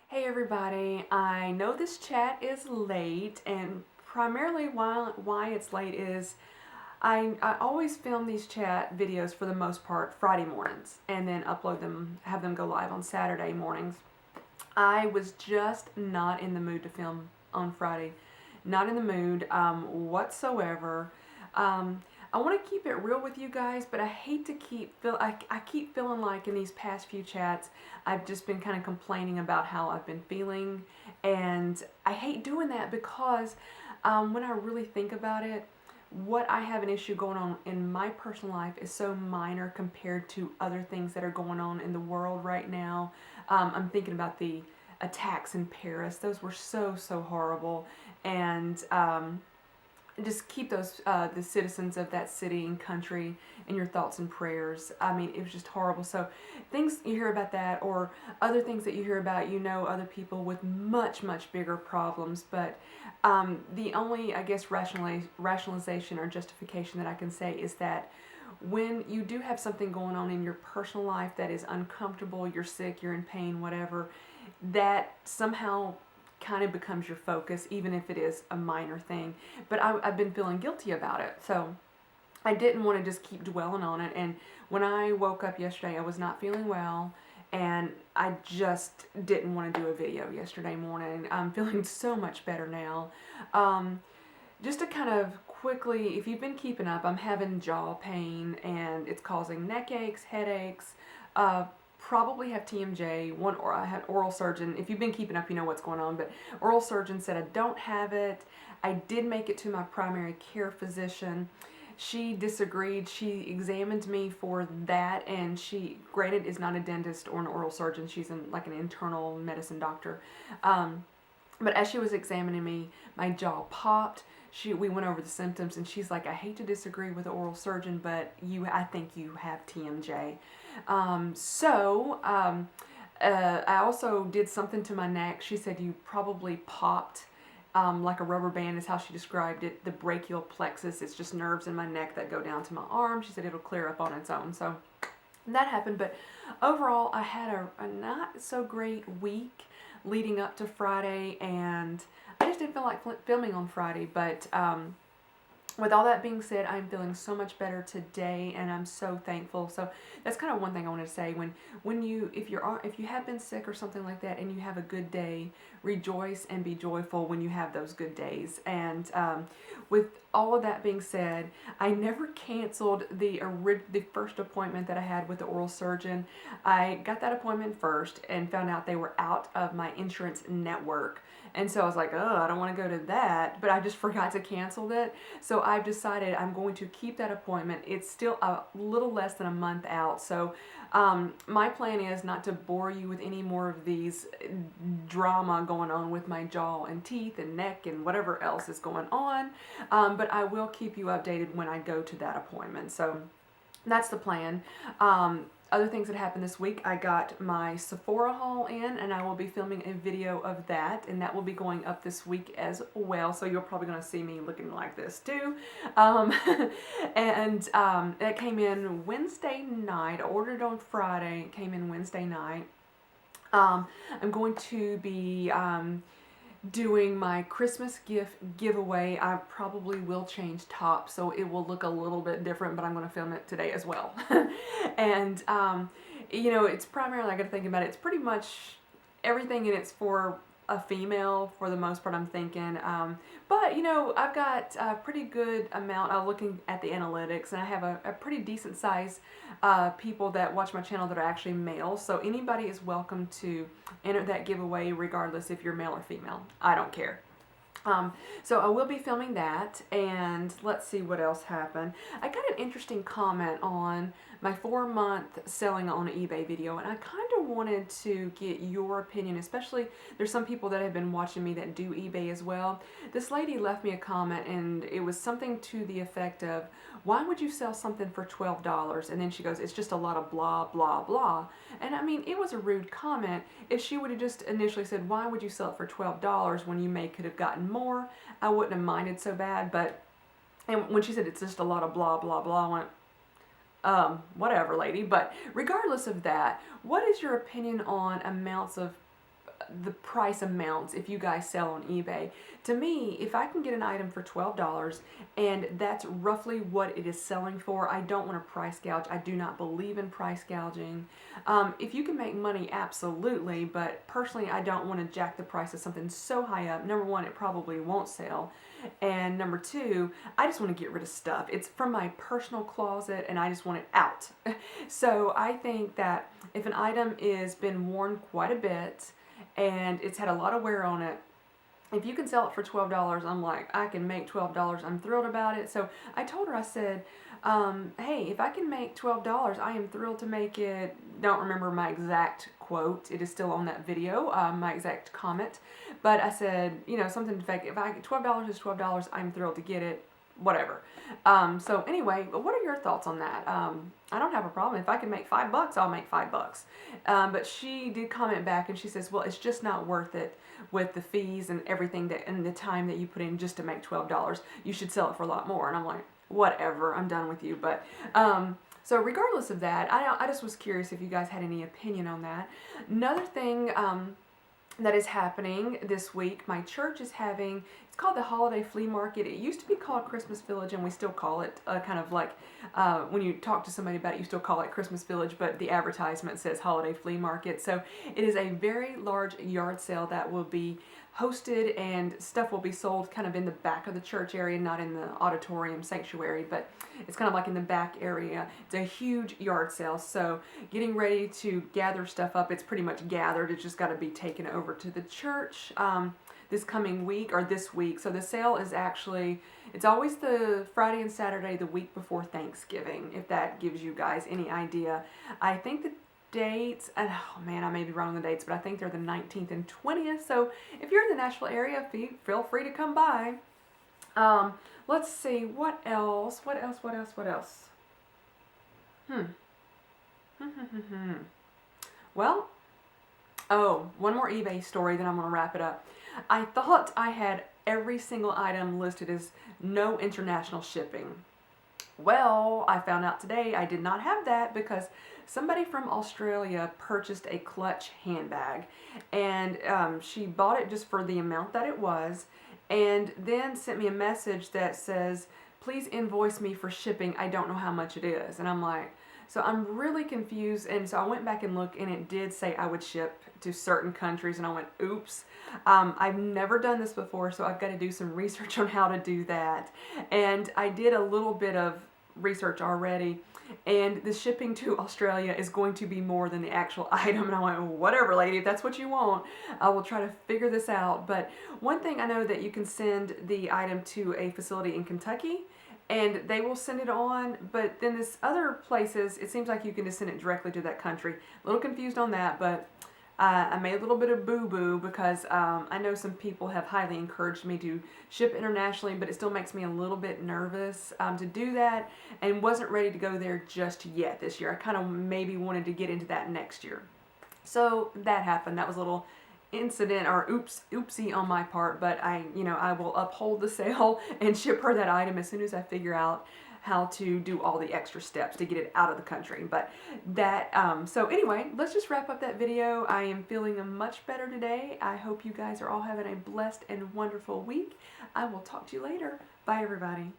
Hey everybody, I know this chat is late, and primarily why it's late is I always film these chat videos for the most part Friday mornings and then upload them, have them go live on Saturday mornings. I was just not in the mood to film on Friday. Not in the mood whatsoever. I want to keep it real with you guys, but I hate to I keep feeling like in these past few chats I've just been kind of complaining about how I've been feeling, and I hate doing that because when I really think about it, what I have an issue going on in my personal life is so minor compared to other things that are going on in the world right now. I'm thinking about the attacks in Paris. Those were so horrible, and just keep those the citizens of that city and country in your thoughts and prayers. I mean, it was just horrible. So things you hear about that, or other things that you hear about, other people with much bigger problems. But the only, I guess, rationalization or justification that I can say is that when you do have something going on in your personal life that is uncomfortable, you're sick, you're in pain, whatever, that somehow kind of becomes your focus, even if it is a minor thing. But I've been feeling guilty about it, so I didn't want to just keep dwelling on it. And when I woke up yesterday, I was not feeling well, and I just didn't want to do a video yesterday morning. I'm feeling so much better now. Just to kind of quickly, if you've been keeping up, I'm having jaw pain, and it's causing neck aches, headaches, probably have TMJ. I had oral surgeon. If you've been keeping up, you know what's going on. But oral surgeon said I don't have it. I did make it to my primary care physician. She disagreed. She examined me for that, and she, granted, is not a dentist or an oral surgeon. She's like an internal medicine doctor. But as she was examining me, my jaw popped. We went over the symptoms, and she's like, I hate to disagree with the oral surgeon, but I think you have TMJ. I also did something to my neck. She said you probably popped like a rubber band, is how she described it. The brachial plexus, it's just nerves in my neck that go down to my arm. She said it'll clear up on its own. So that happened, but overall I had a not so great week leading up to Friday, and I just didn't feel like filming on Friday. But with all that being said, I'm feeling so much better today, and I'm so thankful. So that's kind of one thing I want to say. If you have been sick or something like that, and you have a good day, rejoice and be joyful when you have those good days. And with all of that being said, I never canceled the first appointment that I had with the oral surgeon. I got that appointment first and found out they were out of my insurance network. And so I was like, oh, I don't want to go to that, but I just forgot to cancel it. So I've decided I'm going to keep that appointment. It's still a little less than a month out. So my plan is not to bore you with any more of these drama going on with my jaw and teeth and neck and whatever else is going on. But I will keep you updated when I go to that appointment. So that's the plan. Other things that happened this week, I got my Sephora haul in, and I will be filming a video of that, and that will be going up this week as well. So you're probably going to see me looking like this too. It came in Wednesday night. I ordered it on Friday. It came in Wednesday night. I'm going to be doing my Christmas gift giveaway. I probably will change tops, so it will look a little bit different, but I'm going to film it today as well. And it's primarily, I got to think about it, it's pretty much everything in it's for a female for the most part, I'm thinking. But I've got a pretty good amount. I'm looking at the analytics, and I have a pretty decent size people that watch my channel that are actually male. So anybody is welcome to enter that giveaway, regardless if you're male or female. I don't care. So I will be filming that, and let's see what else happened. I got an interesting comment on my 4-month selling on eBay video, and I kind of wanted to get your opinion, especially there's some people that have been watching me that do eBay as well. This lady left me a comment, and it was something to the effect of, why would you sell something for $12? And then she goes, it's just a lot of blah, blah, blah. And I mean, it was a rude comment. If she would have just initially said, why would you sell it for $12 when you could have gotten more, I wouldn't have minded so bad. And when she said it's just a lot of blah, blah, blah, I went, whatever, lady. But regardless of that, what is your opinion on amounts of the price amounts if you guys sell on eBay. To me, if I can get an item for $12 and that's roughly what it is selling for, I don't want to price gouge. I do not believe in price gouging. If you can make money, absolutely, but personally I don't want to jack the price of something so high up. Number one, it probably won't sell. And number two, I just want to get rid of stuff. It's from my personal closet and I just want it out. So I think that if an item is been worn quite a bit and it's had a lot of wear on it, if you can sell it for $12, I'm like, I can make $12. I'm thrilled about it. So I told her, I said, hey, if I can make $12, I am thrilled to make it. Don't remember my exact quote. It is still on that video, my exact comment. But I said, you know, something to the fact, if I get $12 is $12, I'm thrilled to get it, whatever. So anyway, what are your thoughts on that? I don't have a problem. If I can make $5, I'll make $5. But she did comment back and she says, well, it's just not worth it with the fees and everything that and the time that you put in just to make $12. You should sell it for a lot more. And I'm like, whatever, I'm done with you. But so regardless of that, I just was curious if you guys had any opinion on that. Another thing that is happening this week, my church is having, it's called the Holiday Flea Market. It used to be called Christmas Village, and we still call it kind of like when you talk to somebody about it, you still call it Christmas Village, but the advertisement says Holiday Flea Market. So it is a very large yard sale that will be hosted, and stuff will be sold kind of in the back of the church area, not in the auditorium sanctuary, but it's kind of like in the back area. It's a huge yard sale, so getting ready to gather stuff up. It's pretty much gathered. It's just got to be taken over to the church this coming week, or this week. So the sale is actually, it's always the Friday and Saturday the week before Thanksgiving, if that gives you guys any idea. I think the dates, and oh man, I may be wrong on the dates, but I think they're the 19th and 20th. So if you're in the Nashville area, feel free to come by. Let's see, what else? Well, oh, one more eBay story, then I'm going to wrap it up. I thought I had every single item listed as no international shipping. Well, I found out today I did not have that because somebody from Australia purchased a clutch handbag, and she bought it just for the amount that it was, and then sent me a message that says, please invoice me for shipping. I don't know how much it is. And I'm like, so I'm really confused. And so I went back and looked, and it did say I would ship to certain countries, and I went, oops. I've never done this before, so I've got to do some research on how to do that. And I did a little bit of research already, and the shipping to Australia is going to be more than the actual item. And I went, whatever, lady, if that's what you want, I will try to figure this out. But one thing I know, that you can send the item to a facility in Kentucky and they will send it on, but then this other places, it seems like you can just send it directly to that country. A little confused on that, but I made a little bit of boo-boo because I know some people have highly encouraged me to ship internationally, but it still makes me a little bit nervous to do that, and wasn't ready to go there just yet this year. I kind of maybe wanted to get into that next year. So that happened. That was a little incident, or oopsie on my part, but I will uphold the sale and ship her that item as soon as I figure out how to do all the extra steps to get it out of the country. But that, so anyway, let's just wrap up that video. I am feeling much better today. I hope you guys are all having a blessed and wonderful week. I will talk to you later. Bye, everybody.